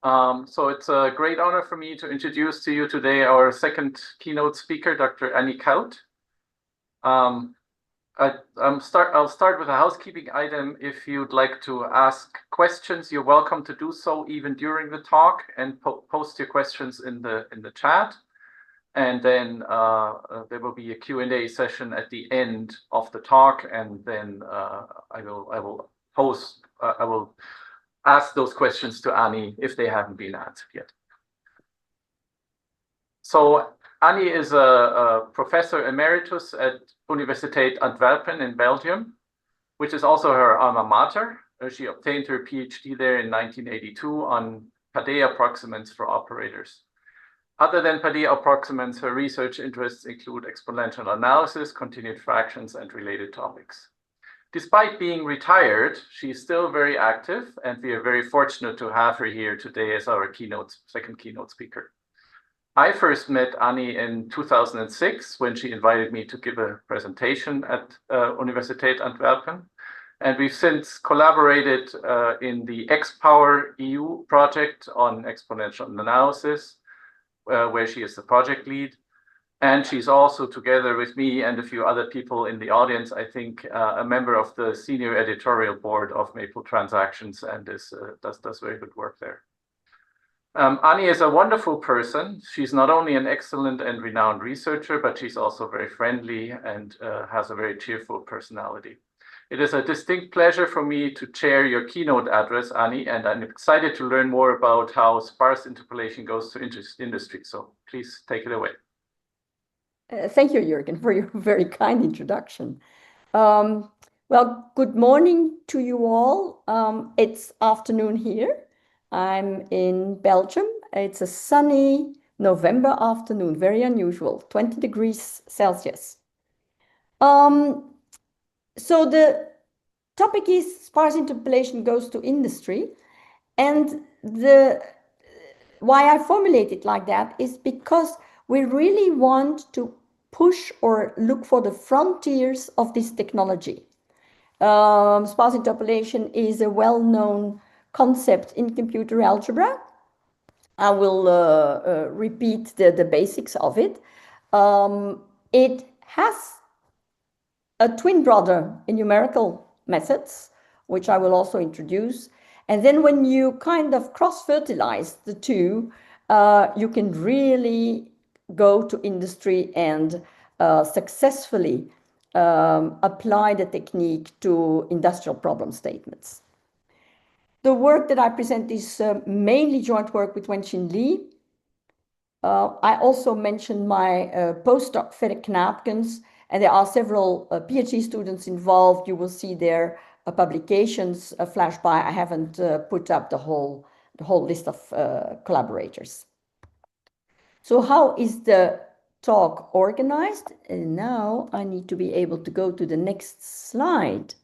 So it's a great honor for me to introduce to you today our second keynote speaker, Dr. Annie Cuyt. I'll start with a housekeeping item. If you'd like to ask questions, you're welcome to do so even during the talk, and post your questions in the chat. And then there will be a Q&A session at the end of the talk, and then I will ask those questions to Annie if they haven't been answered yet. So Annie is a professor emeritus at Universiteit Antwerp in Belgium, which is also her alma mater. She obtained her PhD there in 1982 on Pade approximants for operators. Other than Pade approximants, her research interests include exponential analysis, continued fractions, and related topics. Despite being retired, she's still very active, and we are very fortunate to have her here today as our second keynote speaker. I first met Annie in 2006 when she invited me to give a presentation at Universiteit Antwerp, and we've since collaborated in the XPower EU project on exponential analysis, where she is the project lead. And she's also, together with me and a few other people in the audience, I think, a member of the senior editorial board of Maple Transactions, and does very good work there. Annie is a wonderful person. She's not only an excellent and renowned researcher, but she's also very friendly and has a very cheerful personality. It is a distinct pleasure for me to chair your keynote address, Annie, and I'm excited to learn more about how sparse interpolation goes to industry. So please take it away. Thank you, Jürgen, for your very kind introduction. Well, good morning to you all. It's afternoon here. I'm in Belgium. It's a sunny November afternoon, very unusual, 20 degrees Celsius. So the topic is sparse interpolation goes to industry. And why I formulate it like that is because we really want to push or look for the frontiers of this technology. Sparse interpolation is a well-known concept in computer algebra. I will repeat the basics of it. It has a twin brother in numerical methods, which I will also introduce. And then when you kind of cross-fertilize the two, you can really go to industry and successfully apply the technique to industrial problem statements. The work that I present is mainly joint work with Wenxin Li. I also mentioned my postdoc, Ferre Knaapkens, and there are several PhD students involved. You will see their publications flash by. I haven't put up the whole list of collaborators. So how is the talk organized? And now I need to be able to go to the next slide.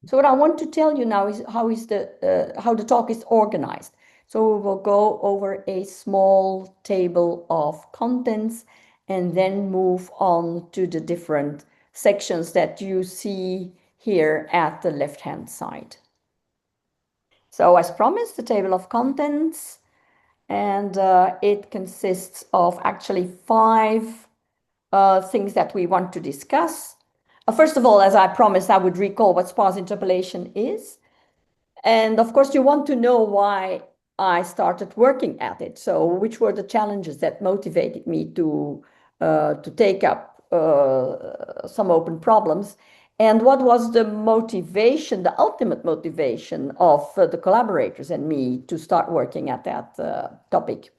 So what I want to tell you now is how the talk is organized. So we will go over a small table of contents and then move on to the different sections that you see here at the left-hand side. So as promised, the table of contents, and it consists of actually 5 things that we want to discuss. First of all, as I promised, I would recall what sparse interpolation is. And of course, you want to know why I started working at it. So which were the challenges that motivated me to take up some open problems? And what was the motivation, the ultimate motivation of the collaborators and me to start working at that topic?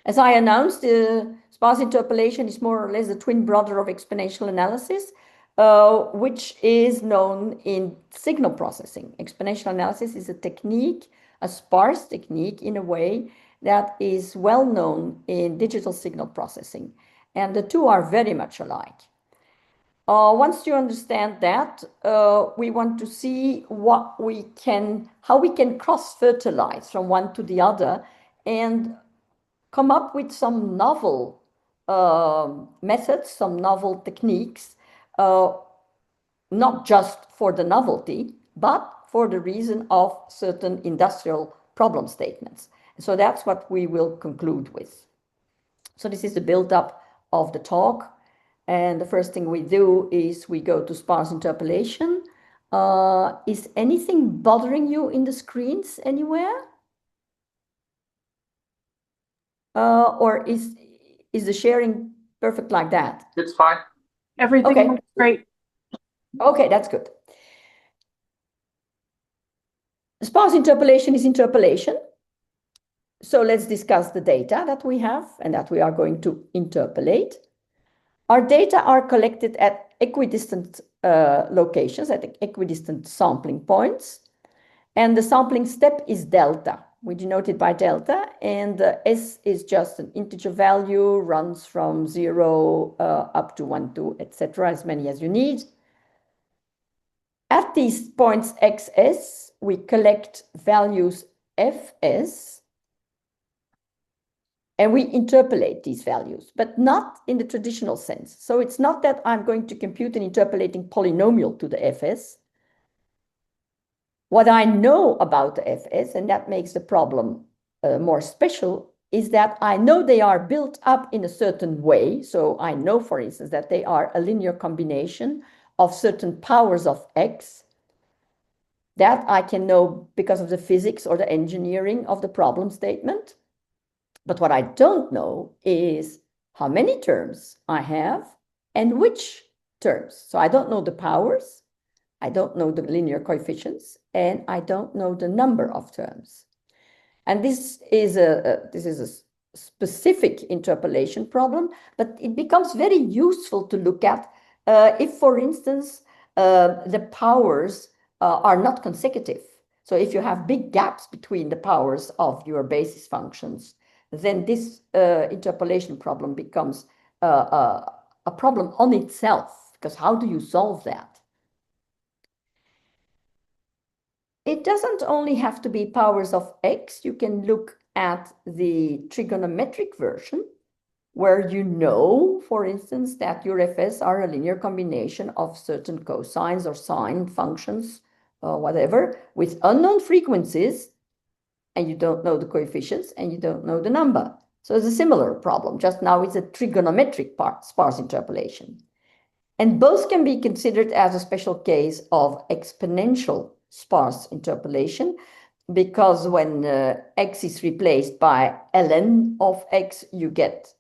As I announced, sparse interpolation is more or less the twin brother of exponential analysis, which is known in signal processing. Exponential analysis is a technique, a sparse technique in a way that is well known in digital signal processing. And the two are very much alike. Once you understand that, we want to see how we can cross-fertilize from one to the other and come up with some novel methods, some novel techniques, not just for the novelty, but for the reason of certain industrial problem statements. So that's what we will conclude with. So this is the build-up of the talk. And the first thing we do is we go to sparse interpolation. Is anything bothering you in the screens anywhere? Or is the sharing perfect like that? It's fine. Everything looks great. Okay, that's good. Sparse interpolation is interpolation. So let's discuss the data that we have and that we are going to interpolate. Our data are collected at equidistant locations, at equidistant sampling points. And the sampling step is delta. We denote it by delta. And S is just an integer value, runs from 0 up to 1, 2, etc., as many as you need. At these points xs, we collect values fs, and we interpolate these values, but not in the traditional sense. So it's not that I'm going to compute an interpolating polynomial to the fs. What I know about the fs, and that makes the problem more special, is that I know they are built up in a certain way. So I know, for instance, that they are a linear combination of certain powers of x. That I can know because of the physics or the engineering of the problem statement. But what I don't know is how many terms I have and which terms. So I don't know the powers, I don't know the linear coefficients, and I don't know the number of terms. And this is a specific interpolation problem, but it becomes very useful to look at if, for instance, the powers are not consecutive. So if you have big gaps between the powers of your basis functions, then this interpolation problem becomes a problem on itself, because how do you solve that? It doesn't only have to be powers of x. You can look at the trigonometric version, where you know, for instance, that your fs are a linear combination of certain cosines or sine functions, whatever, with unknown frequencies, and you don't know the coefficients, and you don't know the number. So it's a similar problem, just now it's a trigonometric sparse interpolation. And both can be considered as a special case of exponential sparse interpolation, because when x is replaced by ln of x, you get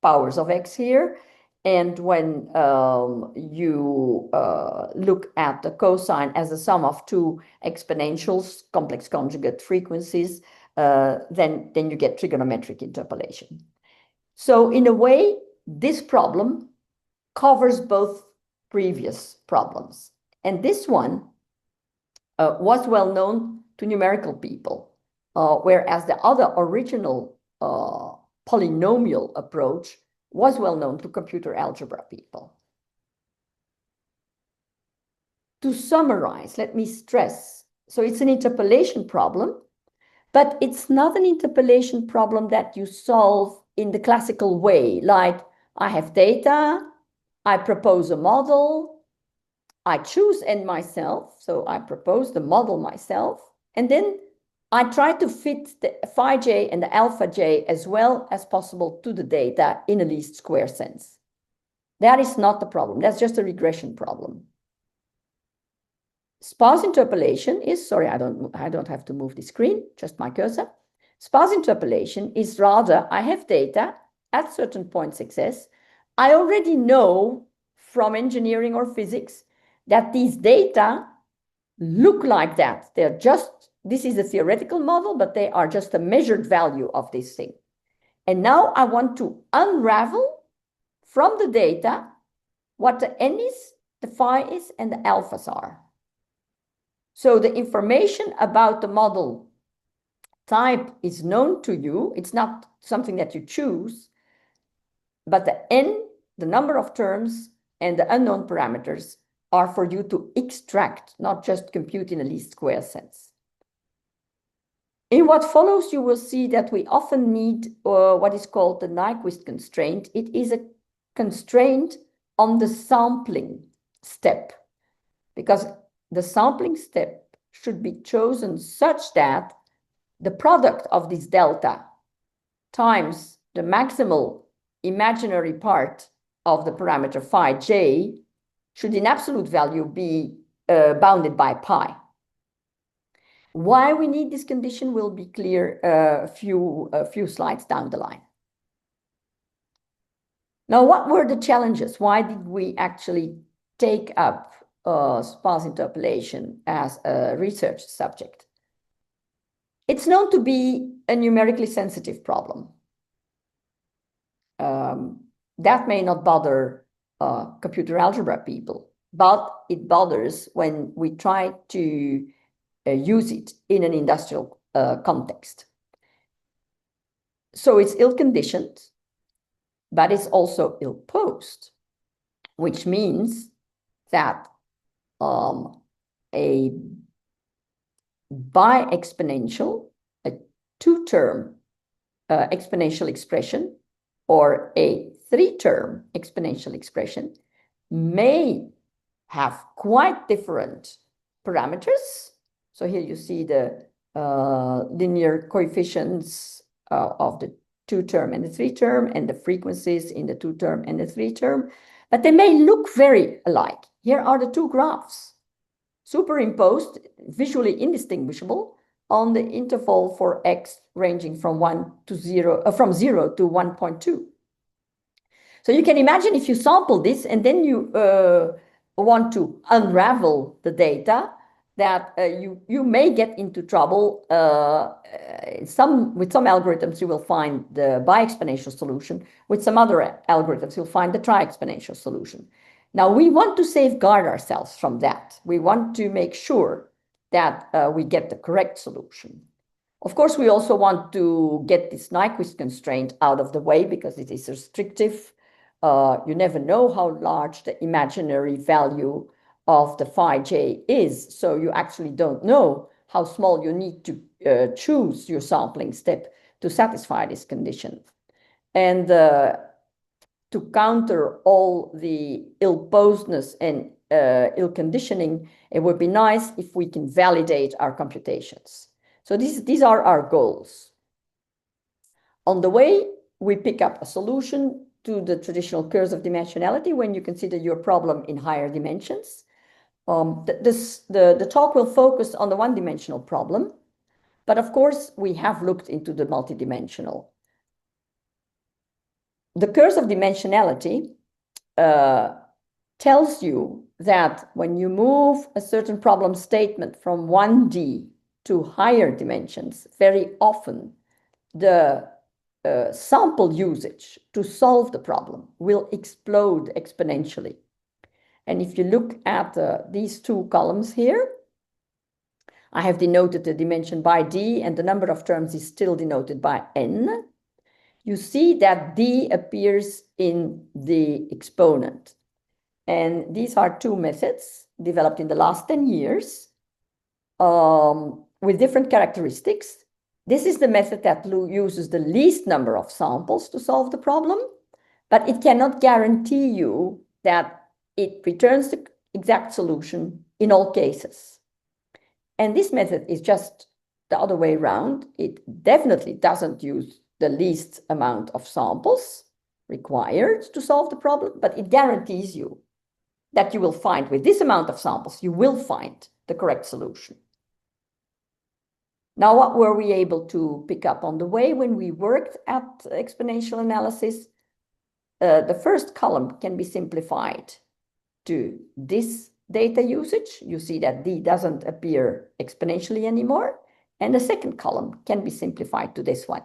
powers of x here. And when you look at the cosine as a sum of two exponentials, complex conjugate frequencies, then you get trigonometric interpolation. So in a way, this problem covers both previous problems. And this one was well known to numerical people, whereas the other original polynomial approach was well known to computer algebra people. To summarize, let me stress, so it's an interpolation problem, but it's not an interpolation problem that you solve in the classical way, like I have data, I propose a model, I choose n myself, so I propose the model myself, and then I try to fit the phi j and the alpha j as well as possible to the data in a least square sense. That is not the problem. That's just a regression problem. Sparse interpolation is, sorry, I don't have to move the screen, just my cursor. Sparse interpolation is rather, I have data at certain points xs. I already know from engineering or physics that these data look like that. They're just, this is a theoretical model, but they are just a measured value of this thing. And now I want to unravel from the data what the n is, the phi is, and the alphas are. So the information about the model type is known to you. It's not something that you choose, but the n, the number of terms, and the unknown parameters are for you to extract, not just compute in a least square sense. In what follows, you will see that we often need what is called the Nyquist constraint. It is a constraint on the sampling step, because the sampling step should be chosen such that the product of this delta times the maximal imaginary part of the parameter phi j should in absolute value be bounded by pi. Why we need this condition will be clear a few slides down the line. Now, what were the challenges? Why did we actually take up sparse interpolation as a research subject? It's known to be a numerically sensitive problem. That may not bother computer algebra people, but it bothers when we try to use it in an industrial context. So it's ill-conditioned, but it's also ill-posed, which means that a bi-exponential, a two-term exponential expression, or a three-term exponential expression may have quite different parameters. So here you see the linear coefficients of the two-term and the three-term, and the frequencies in the two-term and the three-term, but they may look very alike. Here are the two graphs, superimposed, visually indistinguishable, on the interval for x ranging from 0 to 1.2. So you can imagine if you sample this and then you want to unravel the data, that you may get into trouble. With some algorithms, you will find the bi-exponential solution. With some other algorithms, you'll find the tri-exponential solution. Now, we want to safeguard ourselves from that. We want to make sure that we get the correct solution. Of course, we also want to get this Nyquist constraint out of the way because it is restrictive. You never know how large the imaginary value of the phi j is, so you actually don't know how small you need to choose your sampling step to satisfy this condition. And to counter all the ill-posedness and ill-conditioning, it would be nice if we can validate our computations. So these are our goals. On the way, we pick up a solution to the traditional curse of dimensionality when you consider your problem in higher dimensions. The talk will focus on the one-dimensional problem, but of course, we have looked into the multidimensional. The curse of dimensionality tells you that when you move a certain problem statement from 1D to higher dimensions, very often the sample usage to solve the problem will explode exponentially. And if you look at these two columns here, I have denoted the dimension by D, and the number of terms is still denoted by N. You see that D appears in the exponent. And these are two methods developed in the last 10 years with different characteristics. This is the method that uses the least number of samples to solve the problem, but it cannot guarantee you that it returns the exact solution in all cases. And this method is just the other way around. It definitely doesn't use the least amount of samples required to solve the problem, but it guarantees you that you will find, with this amount of samples, you will find the correct solution. Now, what were we able to pick up on the way when we worked at exponential analysis? The first column can be simplified to this data usage. You see that D doesn't appear exponentially anymore. And the second column can be simplified to this one.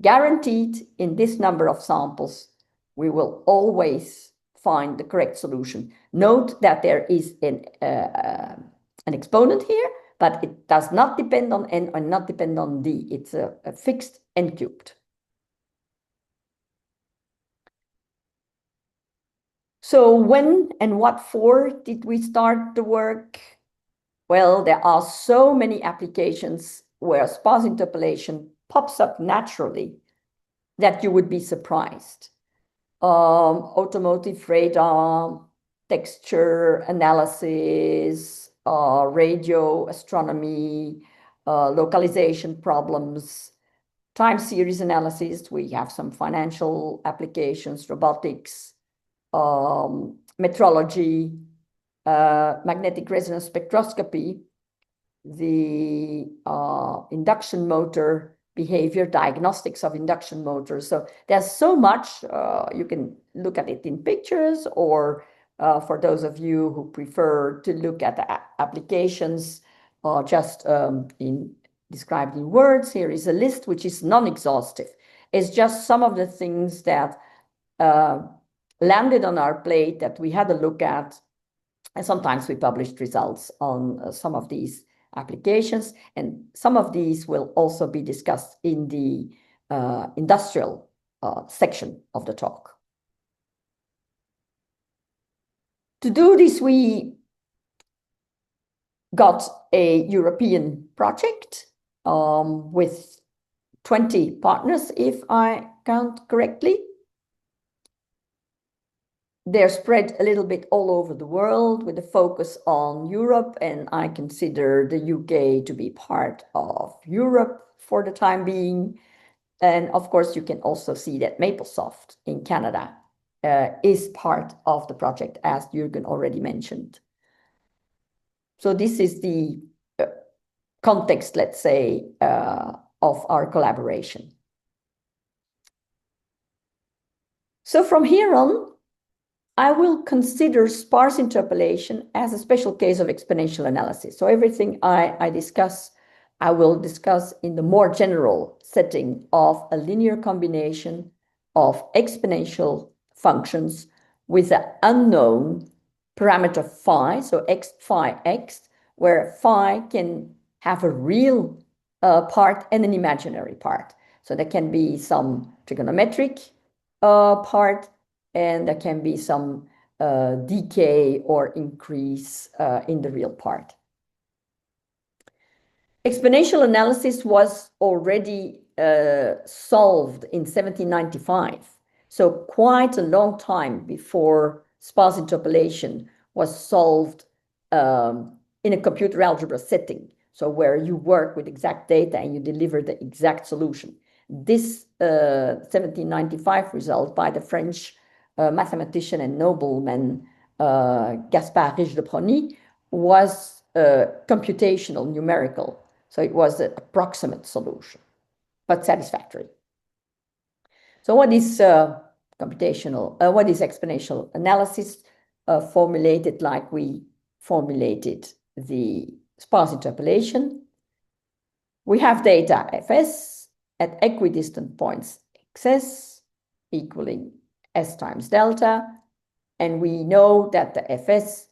Guaranteed in this number of samples, we will always find the correct solution. Note that there is an exponent here, but it does not depend on N and not depend on D. It's a fixed N cubed. So when and what for did we start the work? Well, there are so many applications where sparse interpolation pops up naturally that you would be surprised. Automotive radar, texture analysis, radioastronomy, localization problems, time series analysis. We have some financial applications, robotics, metrology, magnetic resonance spectroscopy, the induction motor behavior, diagnostics of induction motors. So there's so much. You can look at it in pictures, or for those of you who prefer to look at the applications just described in words, here is a list which is non-exhaustive. It's just some of the things that landed on our plate that we had a look at. And sometimes we published results on some of these applications, and some of these will also be discussed in the industrial section of the talk. To do this, we got a European project with 20 partners, if I count correctly. They're spread a little bit all over the world with a focus on Europe, and I consider the UK to be part of Europe for the time being. And of course, you can also see that MapleSoft in Canada is part of the project, as Jürgen already mentioned. So this is the context, let's say, of our collaboration. So from here on, I will consider sparse interpolation as a special case of exponential analysis. So everything I discuss, I will discuss in the more general setting of a linear combination of exponential functions with an unknown parameter phi, so x phi x, where phi can have a real part and an imaginary part. So there can be some trigonometric part, and there can be some decay or increase in the real part. Exponential analysis was already solved in 1795, so quite a long time before sparse interpolation was solved in a computer algebra setting, so where you work with exact data and you deliver the exact solution. This 1795 result by the French mathematician and nobleman Gaspard Riche de Prony was computational, numerical. So it was an approximate solution, but satisfactory. So what is what is exponential analysis? Formulated like we formulated the sparse interpolation. We have data fs at equidistant points xs equaling s times delta, and we know that the fs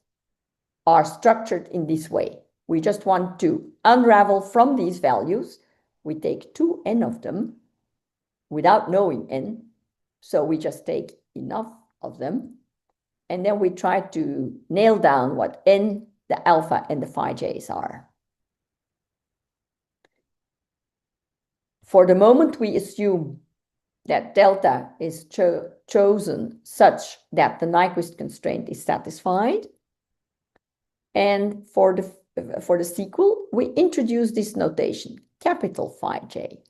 are structured in this way. We just want to unravel from these values. We take 2n of them without knowing n, so we just take enough of them, and then we try to nail down what n, the alpha, and the phi j's are. For the moment, we assume that delta is chosen such that the Nyquist constraint is satisfied. And for the sequel, we introduce this notation, capital phi j.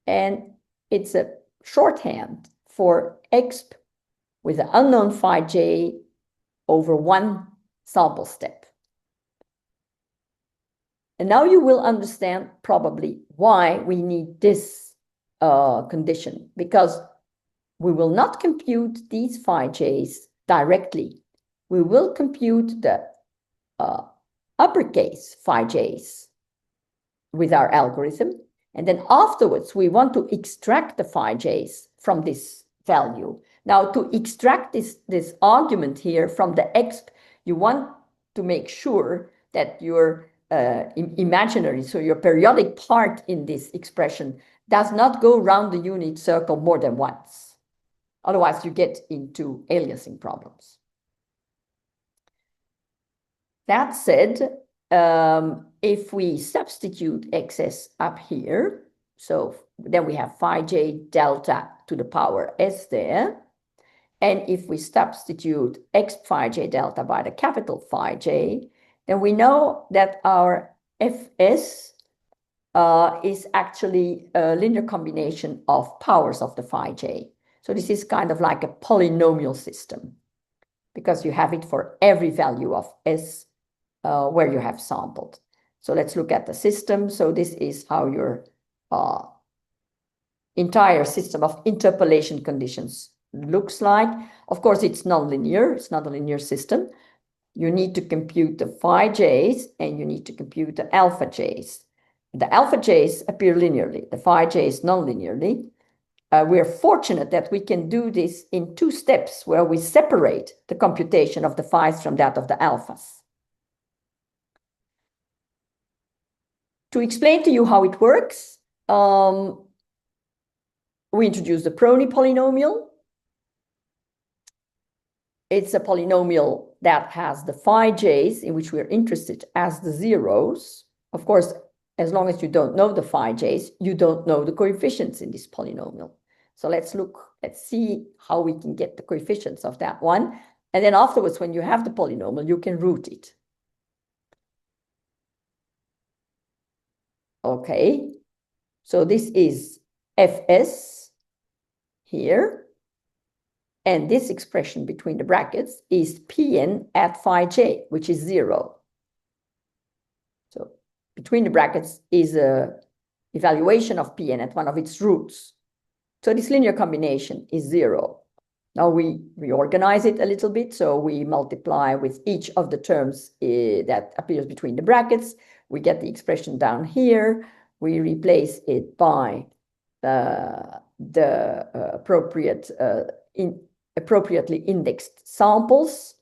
And it's a shorthand for exp with the unknown phi j over one sample step. And now you will understand probably why we need this condition, because we will not compute these phi j's directly. We will compute the uppercase phi j's with our algorithm, and then afterwards we want to extract the phi j's from this value. Now, to extract this argument here from the exp, you want to make sure that your imaginary, so your periodic part in this expression, does not go round the unit circle more than once. Otherwise, you get into aliasing problems. That said, if we substitute xs up here, so then we have phi j delta to the power s there. And if we substitute x phi j delta by the capital phi j, then we know that our Fs is actually a linear combination of powers of the phi j. So this is kind of like a polynomial system, because you have it for every value of S where you have sampled. So let's look at the system. So this is how your entire system of interpolation conditions looks like. Of course, it's nonlinear. It's not a linear system. You need to compute the phi j's and you need to compute the alpha j's. The alpha j's appear linearly, the phi j's non-linearly. We're fortunate that we can do this in 2 steps where we separate the computation of the phi's from that of the alphas. To explain to you how it works, we introduce the Prony polynomial. It's a polynomial that has the phi j's, in which we're interested, as the zeros. Of course, as long as you don't know the phi j's, you don't know the coefficients in this polynomial. So let's see how we can get the coefficients of that one. And then afterwards, when you have the polynomial, you can root it. Okay, so this is Fs here. And this expression between the brackets is Pn at phi j, which is 0. So between the brackets is a evaluation of Pn at one of its roots. So this linear combination is 0. Now we reorganize it a little bit. So we multiply with each of the terms that appears between the brackets. We get the expression down here. We replace it by the appropriately indexed samples.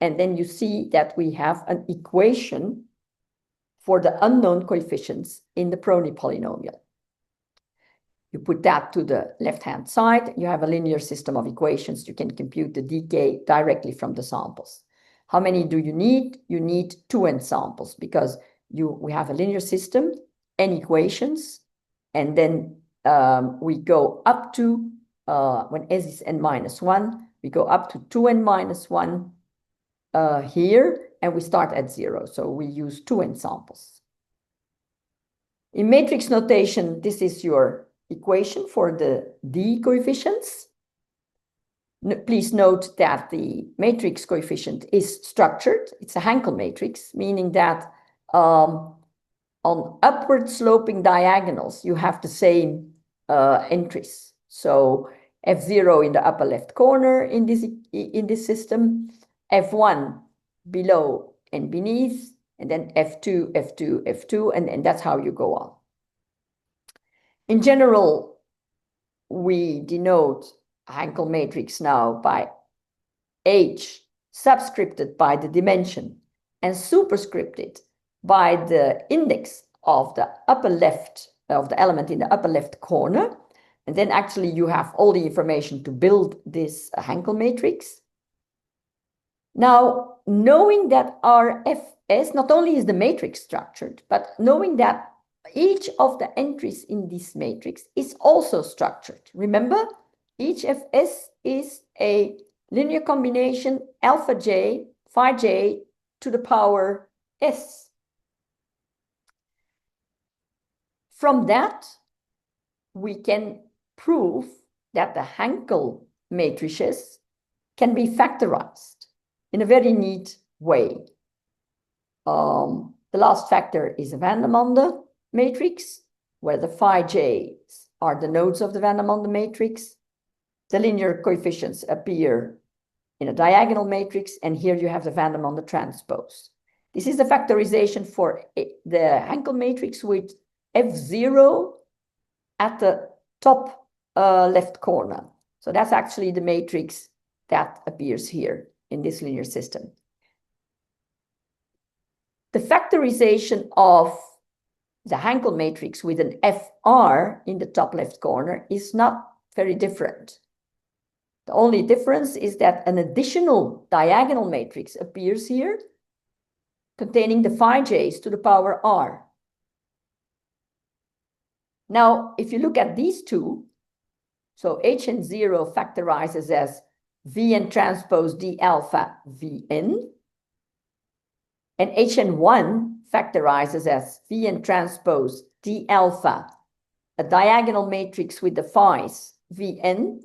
And then you see that we have an equation for the unknown coefficients in the Prony polynomial. You put that to the left-hand side, you have a linear system of equations. You can compute the decay directly from the samples. How many do you need? You need 2n samples, because we have a linear system, n equations, and then we go up to, when s is n minus 1, we go up to 2n minus 1 here, and we start at 0. So we use 2n samples. In matrix notation, this is your equation for the d coefficients. Please note that the matrix coefficient is structured. It's a Hankel matrix, meaning that on upward sloping diagonals, you have the same entries. So F0 in the upper left corner in this system, F1 below and beneath, and then F2, F2, F2, and that's how you go on. In general, we denote a Hankel matrix now by H subscripted by the dimension and superscripted by the index of the upper left, of the element in the upper left corner. And then actually you have all the information to build this Hankel matrix. Now, knowing that our Fs not only is the matrix structured, but knowing that each of the entries in this matrix is also structured. Remember, each Fs is a linear combination alpha j, phi j to the power s. From that, we can prove that the Hankel matrices can be factorized in a very neat way. The last factor is a Vandermonde matrix, where the phi j's are the nodes of the Vandermonde matrix. The linear coefficients appear in a diagonal matrix, and here you have the Vandermonde transpose. This is the factorization for the Hankel matrix with F0 at the top left corner. So that's actually the matrix that appears here in this linear system. The factorization of the Hankel matrix with an FR in the top left corner is not very different. The only difference is that an additional diagonal matrix appears here containing the phi j's to the power r. Now, if you look at these two, so Hn0 factorizes as Vn transpose d alpha Vn. and Hn1 factorizes as Vn transpose d alpha, a diagonal matrix with the phi's Vn,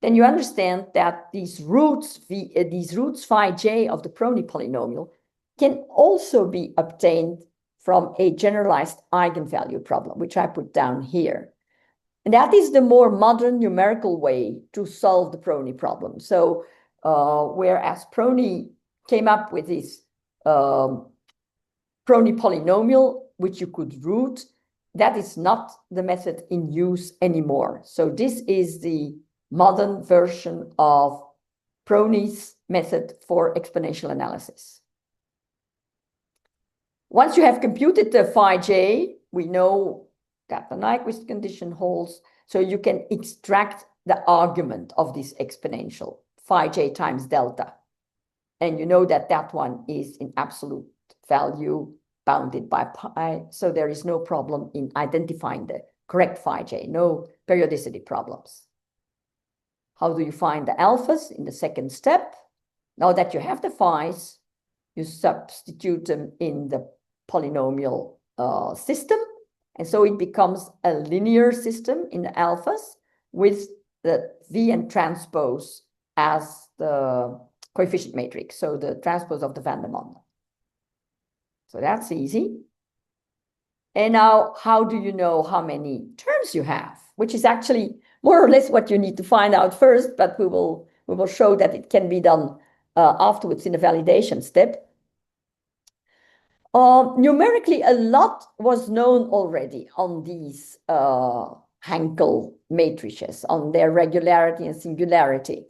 then you understand that these roots phi j of the Prony polynomial can also be obtained from a generalized eigenvalue problem, which I put down here. And that is the more modern numerical way to solve the Prony problem. So whereas Prony came up with this Prony polynomial, which you could root, that is not the method in use anymore. So this is the modern version of Prony's method for exponential analysis. Once you have computed the phi j, we know that the Nyquist condition holds, so you can extract the argument of this exponential, phi j times delta. And you know that that one is in absolute value bounded by pi, so there is no problem in identifying the correct phi j, no periodicity problems. How do you find the alphas in the second step? Now that you have the phi's, you substitute them in the polynomial system, and so it becomes a linear system in the alphas with the Vn transpose as the coefficient matrix, so the transpose of the van der Waals. So that's easy. And now, how do you know how many terms you have? Which is actually more or less what you need to find out first, but we will show that it can be done afterwards in the validation step. Numerically, a lot was known already on these Hankel matrices, on their regularity and singularity.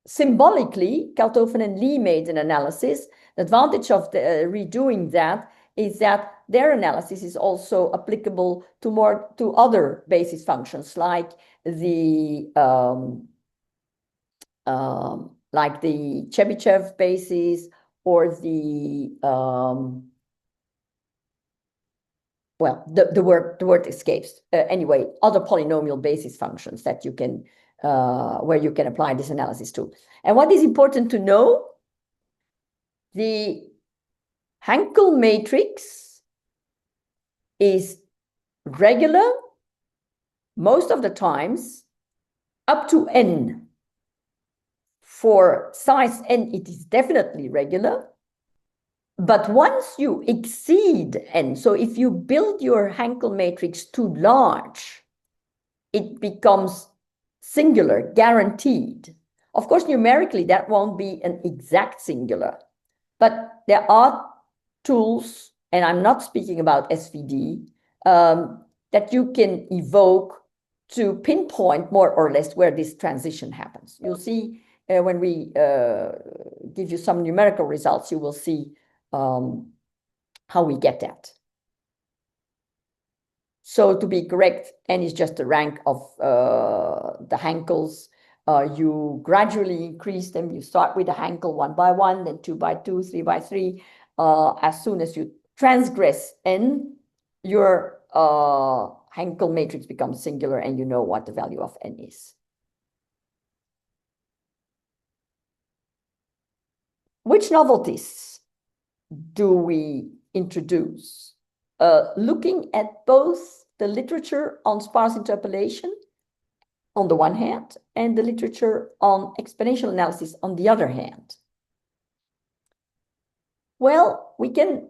Symbolically, Kalthofen and Lee made an analysis. The advantage of redoing that is that their analysis is also applicable to other basis functions, like the Chebyshev basis, or the the word escapes. Anyway, other polynomial basis functions that you can where you can apply this analysis to. And what is important to know, the Hankel matrix is regular most of the times up to n. For size n, it is definitely regular. But once you exceed n, so if you build your Hankel matrix too large, it becomes singular, guaranteed. Of course, numerically, that won't be an exact singular. But there are tools, and I'm not speaking about SVD, that you can evoke to pinpoint more or less where this transition happens. You'll see when we give you some numerical results, you will see how we get that. So to be correct, n is just the rank of the Hankels. You gradually increase them. You start with the Hankel 1 by 1, then 2 by 2, 3 by 3. As soon as you transgress n, your Hankel matrix becomes singular, and you know what the value of n is. Which novelties do we introduce? Looking at both the literature on sparse interpolation on the one hand, and the literature on exponential analysis on the other hand. Well, we can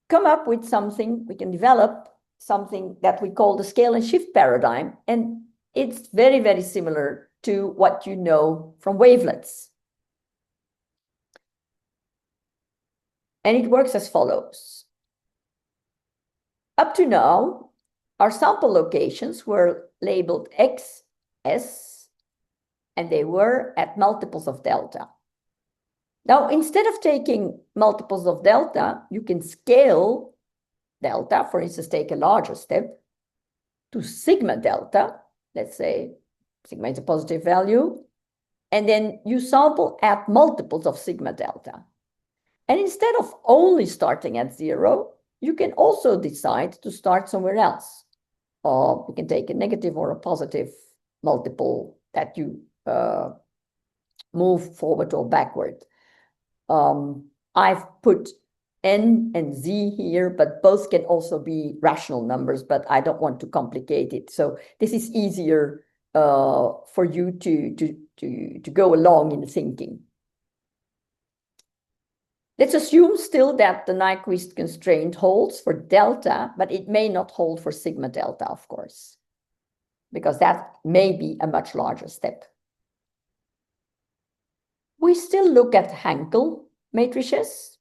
come up with something, we can develop something that we call the scale and shift paradigm, and it's very, very similar to what you know from wavelets. And it works as follows. Up to now, our sample locations were labeled X, S, and they were at multiples of delta. Now, instead of taking multiples of delta, you can scale delta, for instance, take a larger step to sigma delta. Let's say sigma is a positive value. And then you sample at multiples of sigma delta. And instead of only starting at 0, you can also decide to start somewhere else. Or you can take a negative or a positive multiple that you move forward or backward. I've put n and z here, but both can also be rational numbers, but I don't want to complicate it. So this is easier for you to go along in the thinking. Let's assume still that the Nyquist constraint holds for delta, but it may not hold for sigma delta, of course, because that may be a much larger step. We still look at Hankel matrices.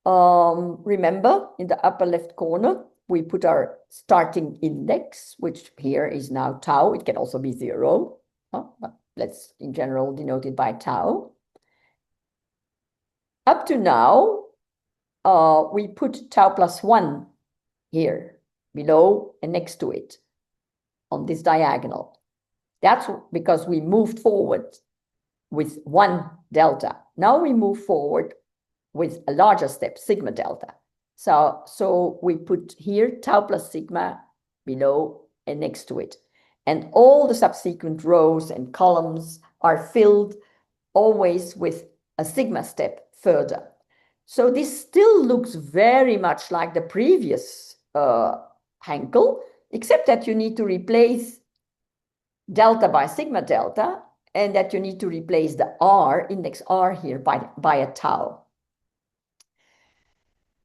Remember, in the upper left corner, we put our starting index, which here is now tau. It can also be 0, but let's in general denote it by tau. Up to now, we put tau plus 1 here, below and next to it, on this diagonal. That's because we moved forward with 1 delta. Now we move forward with a larger step, sigma delta. So we put here tau plus sigma below and next to it. And all the subsequent rows and columns are filled always with a sigma step further. So this still looks very much like the previous Hankel, except that you need to replace delta by sigma delta, and that you need to replace the r, index r here, by a tau.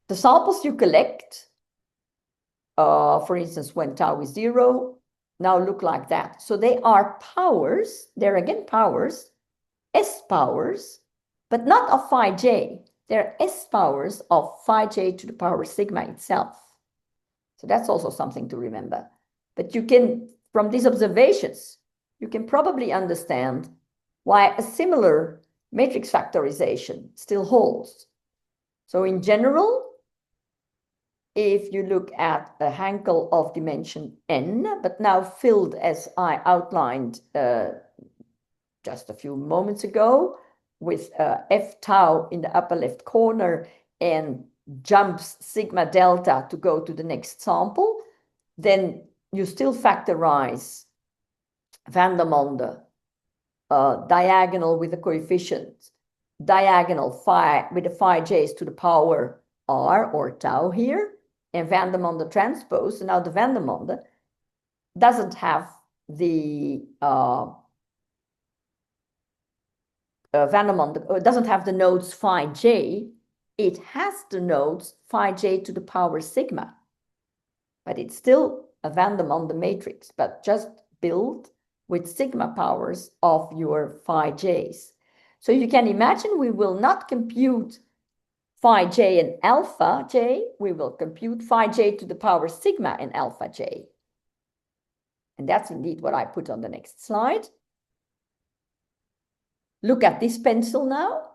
The samples you collect, for instance, when tau is 0, now look like that. So they are powers, they're again powers, S powers, but not of phi j. They're S powers of phi j to the power sigma itself. So that's also something to remember. But you can, from these observations, you can probably understand why a similar matrix factorization still holds. So in general, if you look at a Hankel of dimension n, but now filled as I outlined just a few moments ago, with f tau in the upper left corner and jumps sigma delta to go to the next sample, then you still factorize van der Monde diagonal with a coefficient, diagonal phi with the phi j's to the power r or tau here, and van der Monde transpose. Now the van der Monde doesn't have the van der Monde doesn't have the nodes phi j. It has the nodes phi j to the power sigma, but it's still a van der Monde matrix, but just built with sigma powers of your phi j's. So you can imagine we will not compute phi j and alpha j, we will compute phi j to the power sigma and alpha j. And that's indeed what I put on the next slide. Look at this pencil now.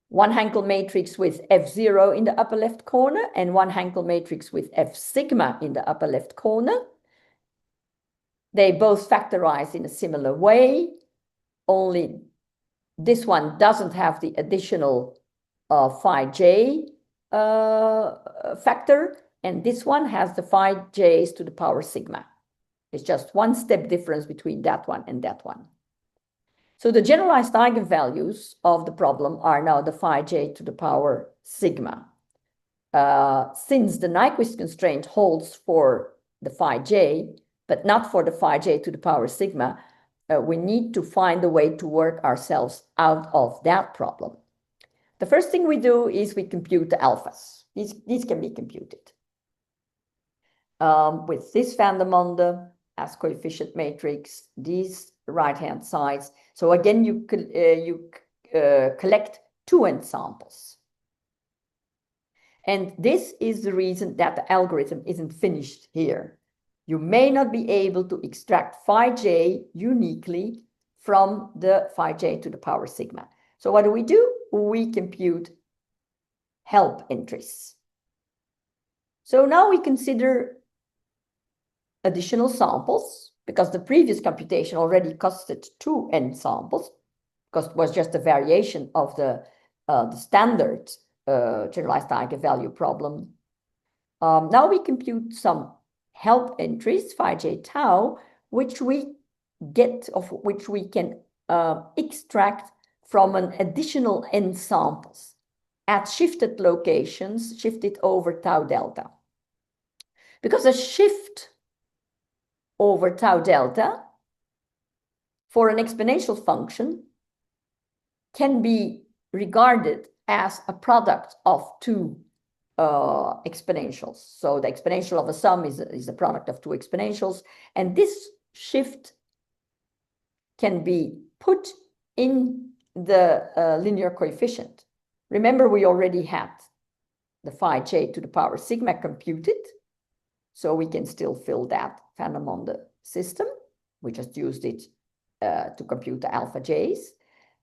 One Hankel matrix with F0 in the upper left corner and one Hankel matrix with F sigma in the upper left corner. They both factorize in a similar way, only this one doesn't have the additional phi j factor, and this one has the phi j's to the power sigma. It's just one step difference between that one and that one. So the generalized eigenvalues of the problem are now the phi j to the power sigma. Since the Nyquist constraint holds for the phi j, but not for the phi j to the power sigma, we need to find a way to work ourselves out of that problem. The first thing we do is we compute the alphas. These can be computed. With this van der Monde as coefficient matrix, these right-hand sides. So again, you collect two ensamples. And this is the reason that the algorithm isn't finished here. You may not be able to extract phi j uniquely from the phi j to the power sigma. So what do? We compute help entries. So now we consider additional samples, because the previous computation already costed 2 ensamples, because it was just a variation of the standard generalized eigenvalue problem. Now we compute some help entries, phi j tau, which we get, of which we can extract from an additional n samples at shifted locations, shifted over tau delta. Because a shift over tau delta for an exponential function can be regarded as a product of two exponentials. So the exponential of a sum is a product of two exponentials, and this shift can be put in the linear coefficient. Remember, we already had the phi j to the power sigma computed, so we can still fill that phantom on the system. We just used it to compute the alpha j's.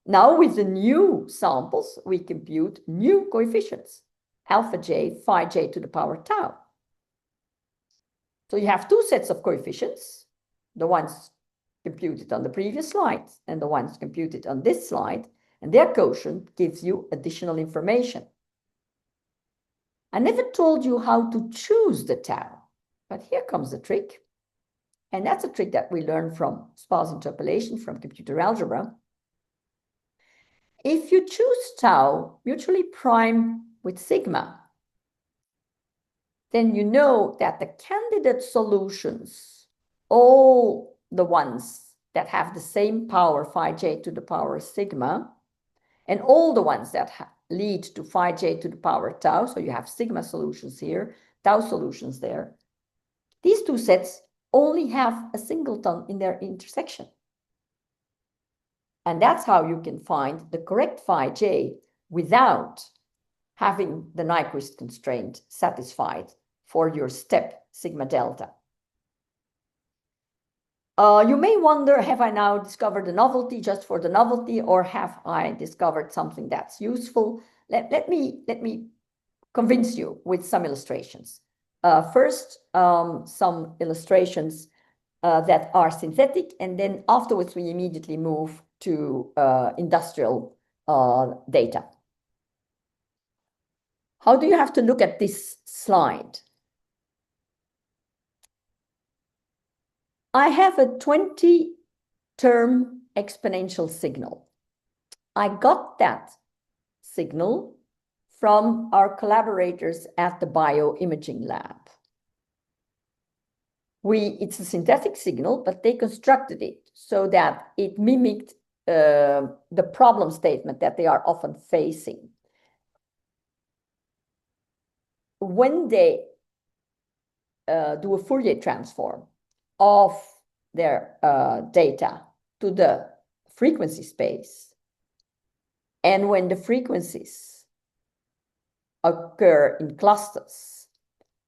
Now with the new samples, we compute new coefficients, alpha j, phi j to the power tau. So you have two sets of coefficients, the ones computed on the previous slide and the ones computed on this slide, and their quotient gives you additional information. I never told you how to choose the tau, but here comes the trick. And that's a trick that we learned from sparse interpolation, from computer algebra. If you choose tau mutually prime with sigma, then you know that the candidate solutions, all the ones that have the same power phi j to the power sigma, and all the ones that lead to phi j to the power tau, so you have sigma solutions here, tau solutions there, these two sets only have a singleton in their intersection. And that's how you can find the correct phi j without having the Nyquist constraint satisfied for your step sigma delta. You may wonder, have I now discovered a novelty just for the novelty, or have I discovered something that's useful? Let me convince you with some illustrations. First, some illustrations that are synthetic, and then afterwards we immediately move to industrial data. How do you have to look at this slide? I have a 20-term exponential signal. I got that signal from our collaborators at the bioimaging lab. It's a synthetic signal, but they constructed it so that it mimicked the problem statement that they are often facing. When they do a Fourier transform of their data to the frequency space, and when the frequencies occur in clusters,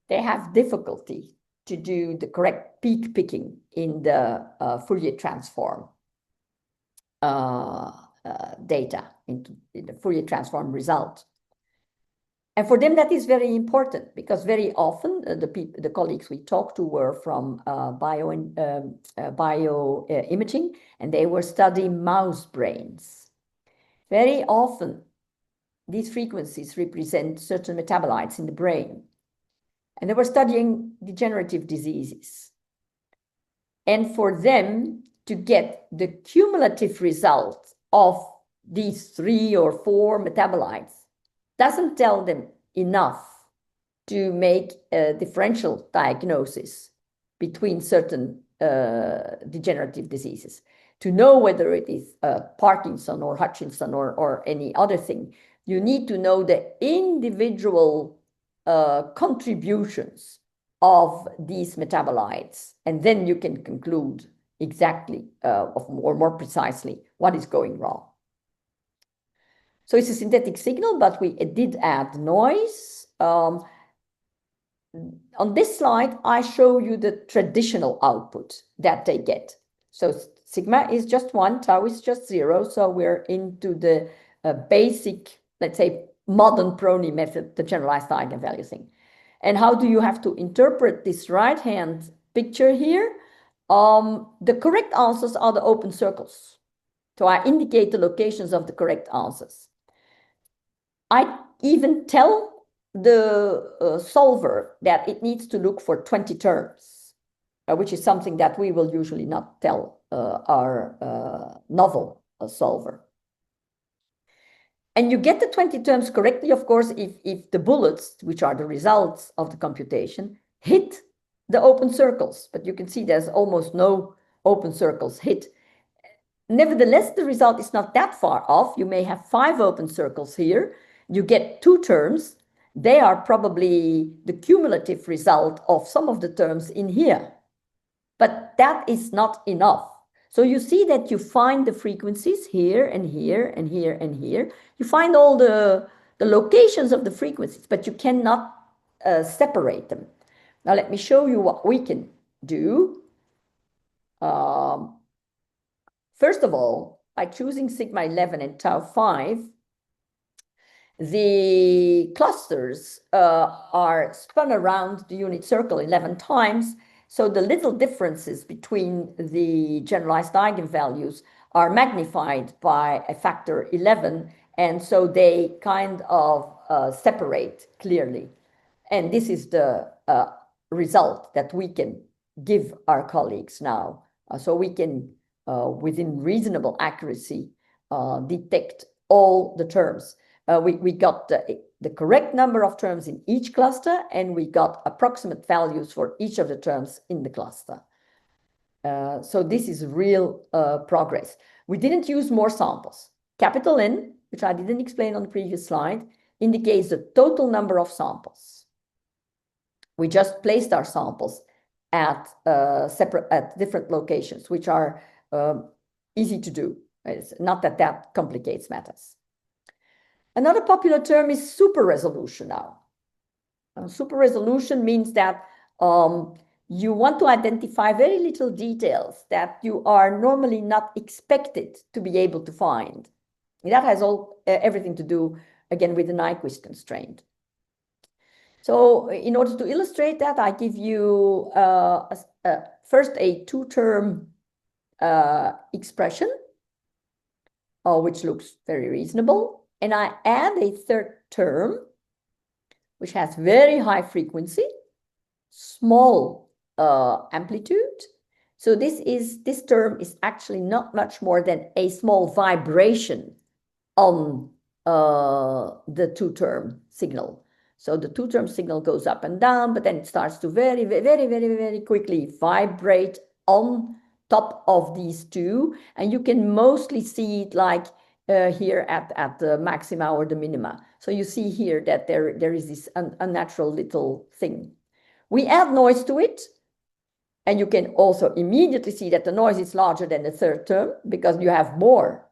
they have difficulty to do the correct peak picking in the Fourier transform data, in the Fourier transform result. And for them, that is very important, because very often the colleagues we talked to were from bioimaging, and they were studying mouse brains. Very often, these frequencies represent certain metabolites in the brain, and they were studying degenerative diseases. And for them to get the cumulative result of these 3 or 4 metabolites doesn't tell them enough to make a differential diagnosis between certain degenerative diseases. To know whether it is Parkinson or Hutchinson or any other thing, you need to know the individual contributions of these metabolites, and then you can conclude exactly or more precisely what is going wrong. So it's a synthetic signal, but we did add noise. On this slide, I show you the traditional output that they get. So sigma is just 1, tau is just 0. So we're into the basic, let's say, modern Prony method, the generalized eigenvalue thing. And how do you have to interpret this right-hand picture here? The correct answers are the open circles. So I indicate the locations of the correct answers. I even tell the solver that it needs to look for 20 terms. which is something that we will usually not tell our novel solver. And you get the 20 terms correctly, of course, if the bullets, which are the results of the computation, hit the open circles. But you can see there's almost no open circles hit. Nevertheless, the result is not that far off. You may have 5 open circles here. You get 2 terms. They are probably the cumulative result of some of the terms in here. But that is not enough. So you see that you find the frequencies here and here and here and here. You find all the locations of the frequencies, but you cannot separate them. Now let me show you what we can do. First of all, by choosing sigma 11 and tau 5, the clusters are spun around the unit circle 11 times. So the little differences between the generalized eigenvalues are magnified by a factor 11. And so they kind of separate clearly. And this is the result that we can give our colleagues now. So we can, within reasonable accuracy, detect all the terms. We got the correct number of terms in each cluster, and we got approximate values for each of the terms in the cluster. So this is real progress. We didn't use more samples. Capital N, which I didn't explain on the previous slide, indicates the total number of samples. We just placed our samples at different locations, which are easy to do. It's not that that complicates matters. Another popular term is super resolution now. Super resolution means that you want to identify very little details that you are normally not expected to be able to find. And that has everything to do, again, with the Nyquist constraint. So in order to illustrate that, I give you first a 2-term expression, which looks very reasonable. And I add a 3rd term, which has very high frequency, small amplitude. So this term is actually not much more than a small vibration on the 2-term signal. So the 2-term signal goes up and down, but then it starts to very, very, very, very quickly vibrate on top of these 2. And you can mostly see it like here at the maxima or the minima. So you see here that there is this unnatural little thing. We add noise to it, and you can also immediately see that the noise is larger than the 3rd term because you have more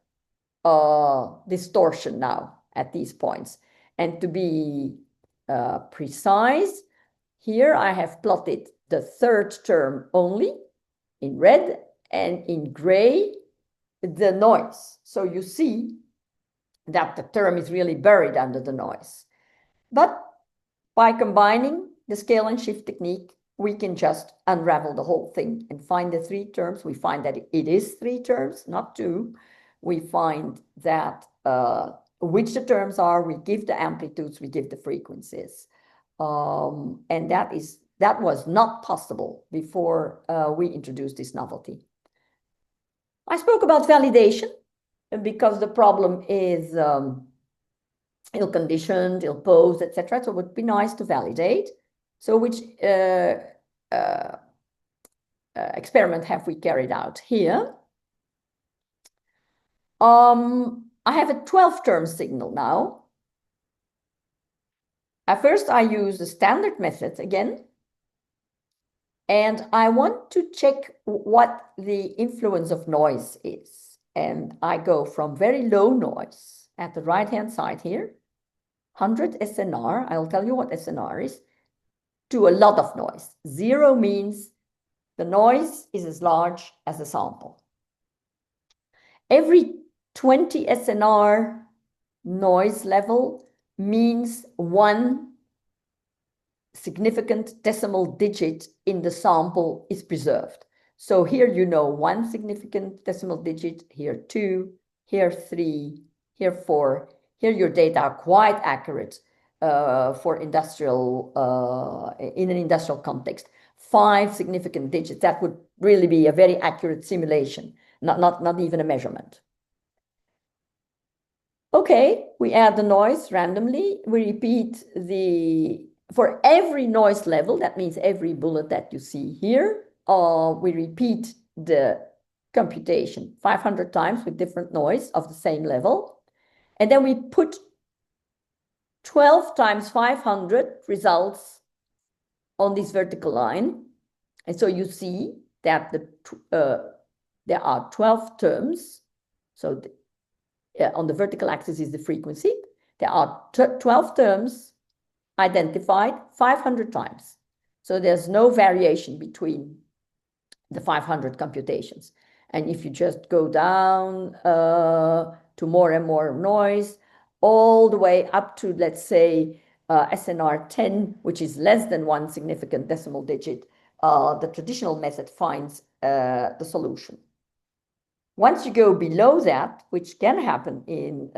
distortion now at these points. And to be precise, here I have plotted the 3rd term only in red, and in gray the noise. So you see that the term is really buried under the noise. But by combining the scale and shift technique, we can just unravel the whole thing and find the 3 terms. We find that it is 3 terms, not 2. We find that which the terms are, we give the amplitudes, we give the frequencies. And that was not possible before we introduced this novelty. I spoke about validation because the problem is ill-conditioned, ill-posed, etc. So it would be nice to validate. So which experiment have we carried out here? I have a 12-term signal now. At first, I use the standard method again. And I want to check what the influence of noise is. And I go from very low noise at the right-hand side here, 100 SNR, I'll tell you what SNR is, to a lot of noise. 0 means the noise is as large as the sample. Every 20 SNR noise level means 1 significant decimal digit in the sample is preserved. So here you know 1 significant decimal digit, here 2, here 3, here 4. Here your data are quite accurate for industrial, in an industrial context. 5 significant digits. That would really be a very accurate simulation, not even a measurement. Okay, we add the noise randomly. We repeat for every noise level, that means every bullet that you see here, we repeat the computation 500 times with different noise of the same level. And then we put 12 times 500 results on this vertical line. And so you see that there are 12 terms. So on the vertical axis is the frequency. There are 12 terms identified 500 times. So there's no variation between the 500 computations. And if you just go down to more and more noise, all the way up to, let's say, SNR 10, which is less than 1 significant decimal digit, the traditional method finds the solution. Once you go below that, which can happen in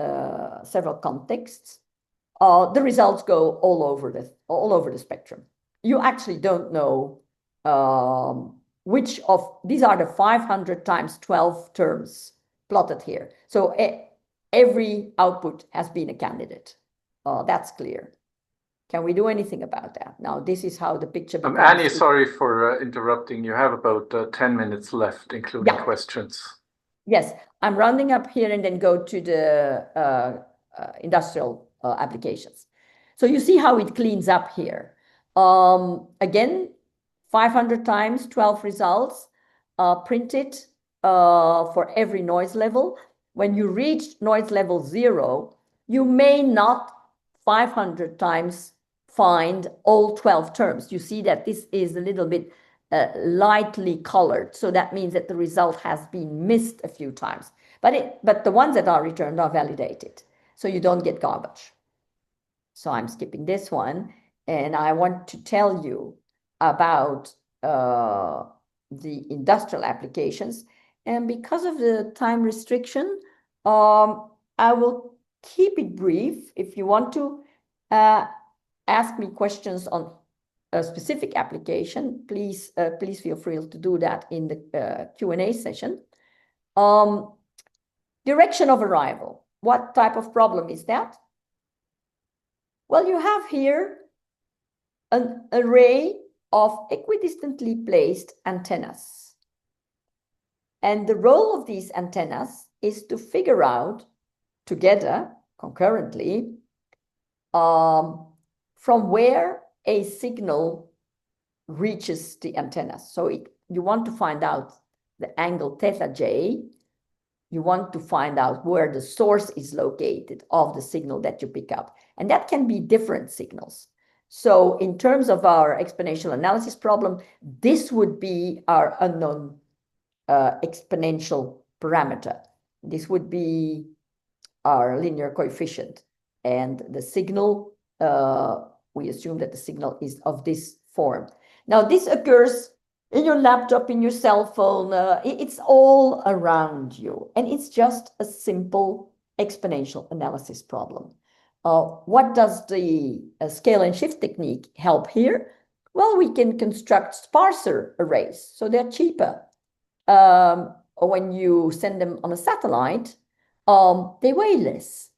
several contexts, the results go all over the spectrum. You actually don't know which of these are the 500 times 12 terms plotted here. So every output has been a candidate. That's clear. Can we do anything about that? Now, this is how the picture becomes. Annie, sorry for interrupting. You have about 10 minutes left, including questions. Yes, I'm rounding up here and then go to the industrial applications. So you see how it cleans up here. Again, 500 times 12 results printed for every noise level. When you reach noise level 0, you may not 500 times find all 12 terms. You see that this is a little bit lightly colored. So that means that the result has been missed a few times. But the ones that are returned are validated. So you don't get garbage. So I'm skipping this one. And I want to tell you about the industrial applications. And because of the time restriction, I will keep it brief. If you want to ask me questions on a specific application, please feel free to do that in the Q&A session. Direction of arrival. What type of problem is that? Well, you have here an array of equidistantly placed antennas. And the role of these antennas is to figure out together, concurrently, from where a signal reaches the antenna. So you want to find out the angle theta j. You want to find out where the source is located of the signal that you pick up. And that can be different signals. So in terms of our exponential analysis problem, this would be our unknown exponential parameter. This would be our linear coefficient. And the signal, we assume that the signal is of this form. Now, this occurs in your laptop, in your cell phone. It's all around you. And it's just a simple exponential analysis problem. What does the scale and shift technique help here? Well, we can construct sparser arrays, so they're cheaper. When you send them on a satellite, they weigh less.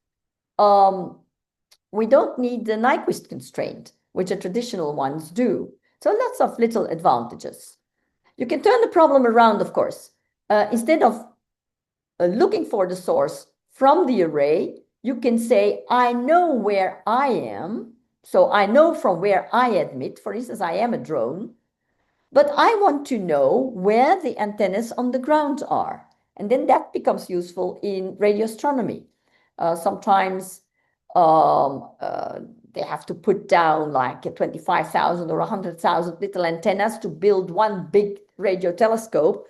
We don't need the Nyquist constraint, which the traditional ones do. So lots of little advantages. You can turn the problem around, of course. Instead of looking for the source from the array, you can say, I know where I am. So I know from where I emit. For instance, I am a drone. But I want to know where the antennas on the ground are. And then that becomes useful in radioastronomy. Sometimes they have to put down like 25,000 or 100,000 little antennas to build one big radio telescope.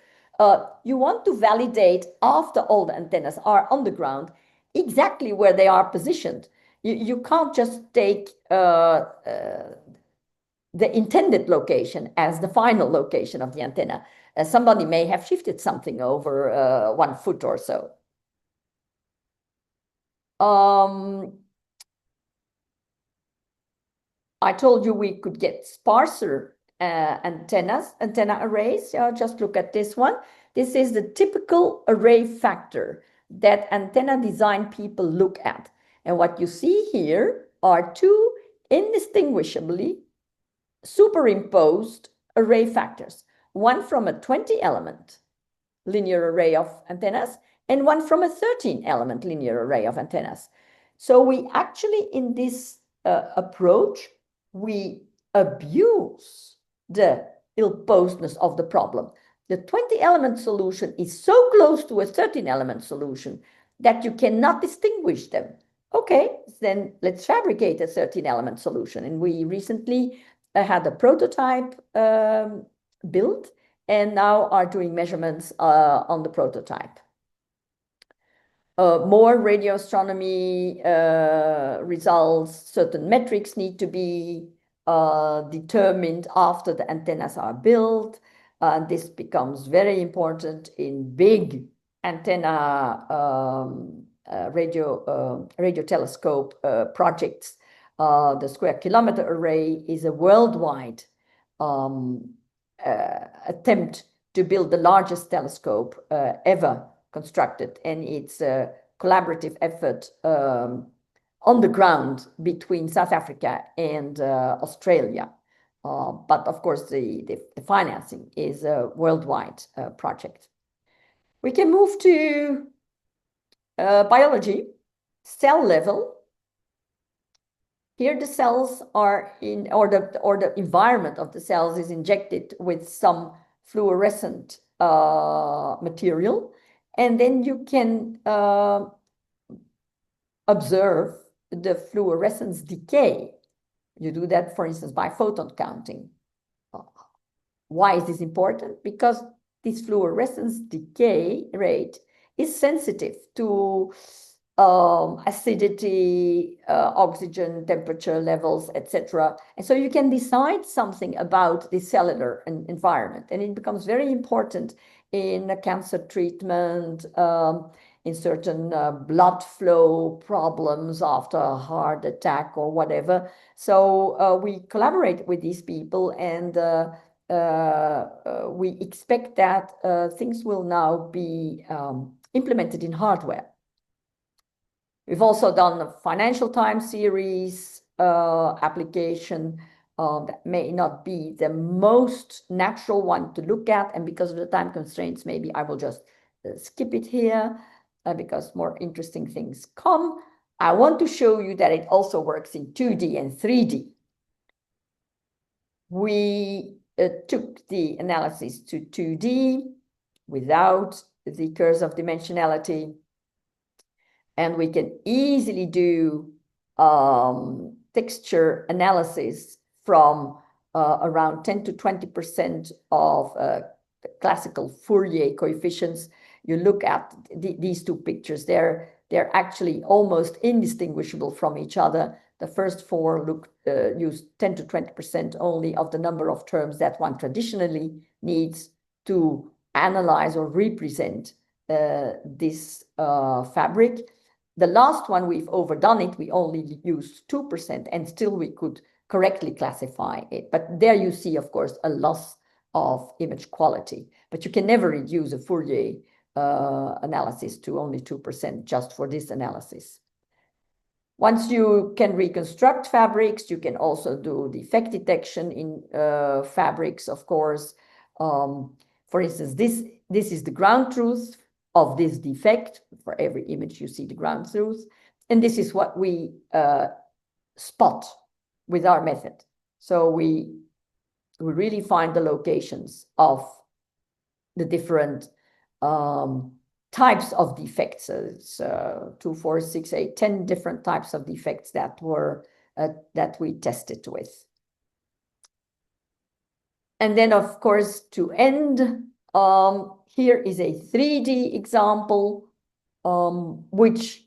You want to validate after all the antennas are on the ground exactly where they are positioned. You can't just take the intended location as the final location of the antenna. Somebody may have shifted something over 1 foot or so. I told you we could get sparser antenna arrays. Just look at this one. This is the typical array factor that antenna design people look at. And what you see here are two indistinguishably superimposed array factors, one from a 20-element linear array of antennas and one from a 13-element linear array of antennas. So we actually, in this approach, we abuse the ill-posedness of the problem. The 20-element solution is so close to a 13-element solution that you cannot distinguish them. Okay, then let's fabricate a 13-element solution. And we recently had a prototype built and now are doing measurements on the prototype. More radioastronomy results, certain metrics need to be determined after the antennas are built. This becomes very important in big antenna radio telescope projects. The square kilometer array is a worldwide attempt to build the largest telescope ever constructed, and it's a collaborative effort on the ground between South Africa and Australia. But of course, the financing is a worldwide project. We can move to biology, cell level. Here the cells are in, or the environment of the cells is injected with some fluorescent material. And then you can observe the fluorescence decay. You do that, for instance, by photon counting. Why is this important? Because this fluorescence decay rate is sensitive to acidity, oxygen, temperature levels, etc. And so you can decide something about the cellular environment. And it becomes very important in cancer treatment, in certain blood flow problems after a heart attack or whatever. So we collaborate with these people, and we expect that things will now be implemented in hardware. We've also done a financial time series application that may not be the most natural one to look at, and because of the time constraints, maybe I will just skip it here because more interesting things come. I want to show you that it also works in 2D and 3D. We took the analysis to 2D without the curse of dimensionality, and we can easily do texture analysis from around 10 to 20% of classical Fourier coefficients. You look at these two pictures, they're actually almost indistinguishable from each other. The first four use 10 to 20% only of the number of terms that one traditionally needs to analyze or represent this fabric. The last one, we've overdone it. We only used 2%, and still we could correctly classify it. But there you see, of course, a loss of image quality. But you can never reduce a Fourier analysis to only 2% just for this analysis. Once you can reconstruct fabrics, you can also do defect detection in fabrics, of course. For instance, this is the ground truth of this defect. For every image, you see the ground truth. And this is what we spot with our method. So we really find the locations of the different types of defects. So it's 2, 4, 6, 8, 10 different types of defects that were that we tested with. And then, of course, to end, here is a 3D example, for which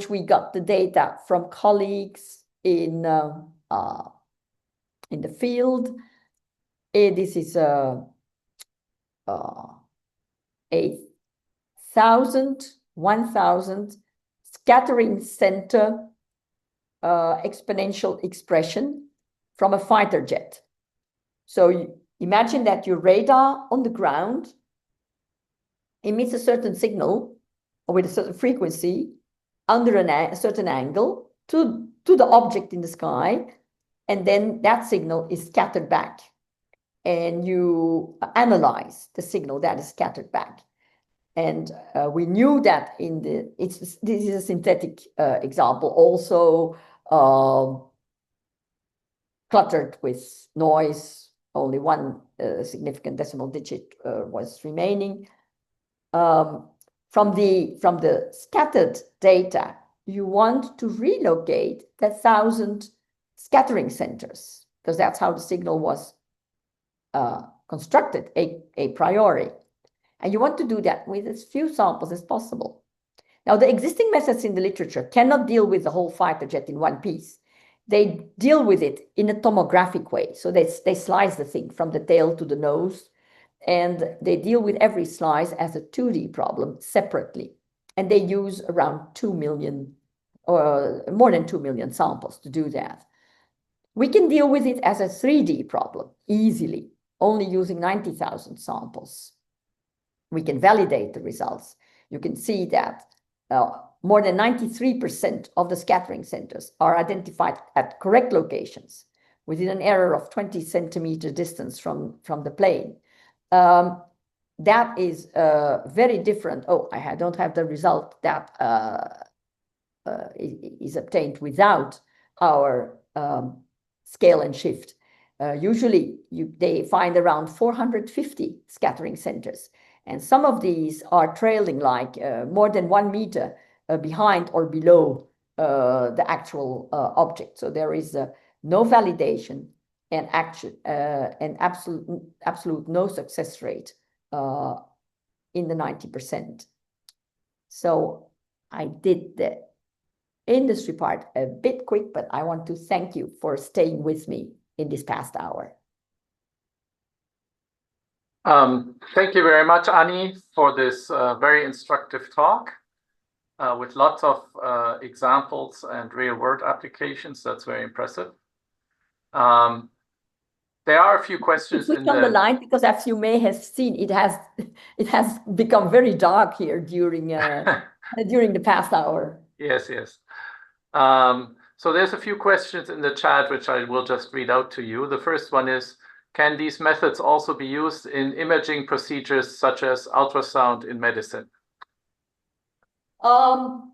we got the data from colleagues in the field. This is a 1,000 scattering center exponential expression from a fighter jet. So imagine that your radar on the ground emits a certain signal or with a certain frequency under a certain angle to the object in the sky, and then that signal is scattered back, and you analyze the signal that is scattered back. And we knew that this is a synthetic example, also cluttered with noise. Only one significant decimal digit was remaining. From the scattered data, you want to relocate the 1,000 scattering centers, because that's how the signal was constructed a priori. And you want to do that with as few samples as possible. Now, the existing methods in the literature cannot deal with the whole fighter jet in one piece. They deal with it in a tomographic way. So they slice the thing from the tail to the nose, and they deal with every slice as a 2D problem separately. And they use around 2 million or more than 2 million samples to do that. We can deal with it as a 3D problem easily, only using 90,000 samples. We can validate the results. You can see that more than 93% of the scattering centers are identified at correct locations within an error of 20 centimeter distance from the plane. That is very different. Oh, I don't have the result that is obtained without our scale and shift. Usually they find around 450 scattering centers. And some of these are trailing like more than 1 meter behind or below the actual object. So there is no validation and absolute no success rate in the 90%. So I did the industry part a bit quick, but I want to thank you for staying with me in this past hour. Thank you very much, Annie, for this very instructive talk with lots of examples and real-world applications. That's very impressive. There are a few questions on the line, because as you may have seen, it has become very dark here during during the past hour. Yes, yes. So there's a few questions in the chat which I will just read out to you. The first one is, can these methods also be used in imaging procedures such as ultrasound in medicine? Well,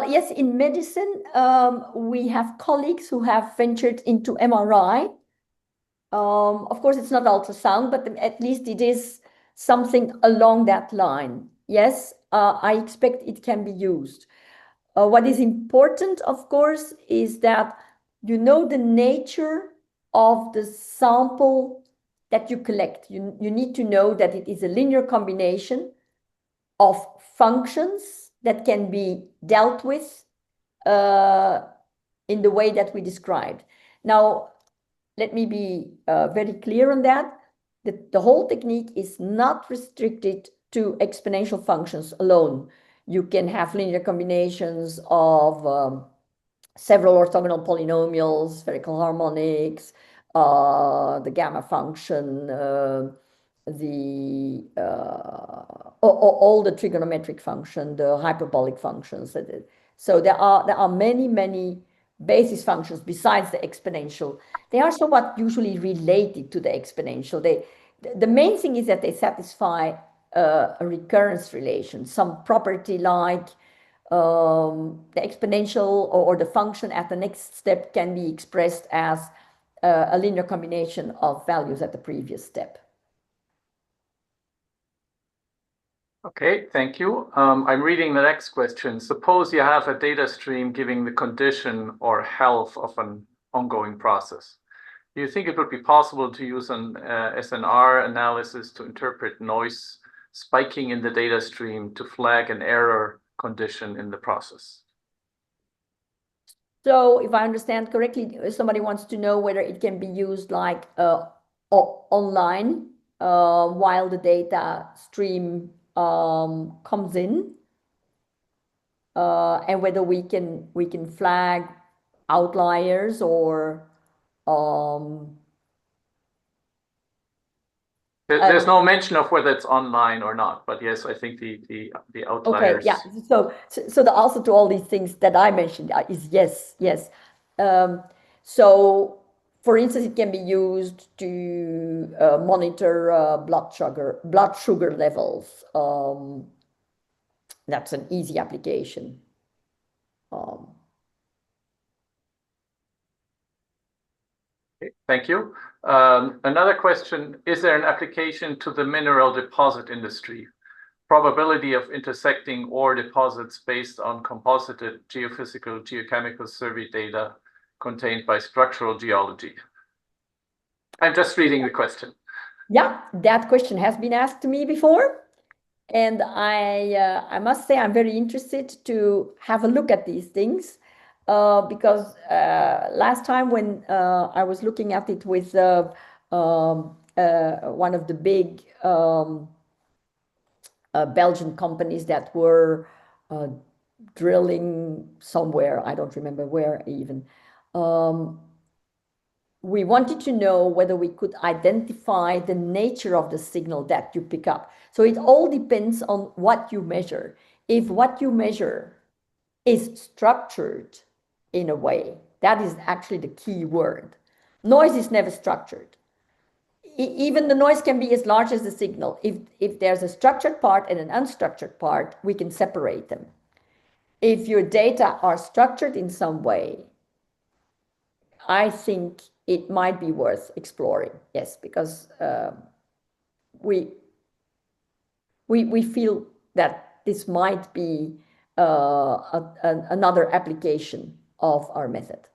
yes, in medicine, we have colleagues who have ventured into MRI. Of course, it's not ultrasound, but at least it is something along that line. Yes, I expect it can be used. What is important, of course, is that you know the nature of the sample that you collect. You need to know that it is a linear combination of functions that can be dealt with in the way that we described. Now, let me be very clear on that. The whole technique is not restricted to exponential functions alone. You can have linear combinations of several orthogonal polynomials, spherical harmonics, the gamma function, all the trigonometric function, the hyperbolic functions. So there are many basis functions besides the exponential. They are somewhat usually related to the exponential. The main thing is that they satisfy a recurrence relation, some property like the exponential or the function at the next step can be expressed as a linear combination of values at the previous step. Okay, thank you. I'm reading the next question. Suppose you have a data stream giving the condition or health of an ongoing process. Do you think it would be possible to use an SNR analysis to interpret noise spiking in the data stream to flag an error condition in the process? So if I understand correctly, somebody wants to know whether it can be used like online while the data stream comes in, and whether we can flag outliers or There's no mention of whether it's online or not, but yes, I think the outliers. Okay, yeah. So the answer to all these things that I mentioned is yes, yes. So, for instance, it can be used to monitor blood sugar levels. That's an easy application. Thank you. Another question, is there an application to the mineral deposit industry? Probability of intersecting ore deposits based on composited geophysical, geochemical survey data contained by structural geology. I'm just reading the question. Yeah, that question has been asked to me before. And I must say I'm very interested to have a look at these things. Because last time when I was looking at it with one of the big Belgian companies that were drilling somewhere, I don't remember where even, we wanted to know whether we could identify the nature of the signal that you pick up. So it all depends on what you measure. If what you measure is structured in a way, that is actually the key word. Noise is never structured. Even the noise can be as large as the signal. If there's a structured part and an unstructured part, we can separate them. If your data are structured in some way, I think it might be worth exploring. Yes, because we feel that this might be another application of our method.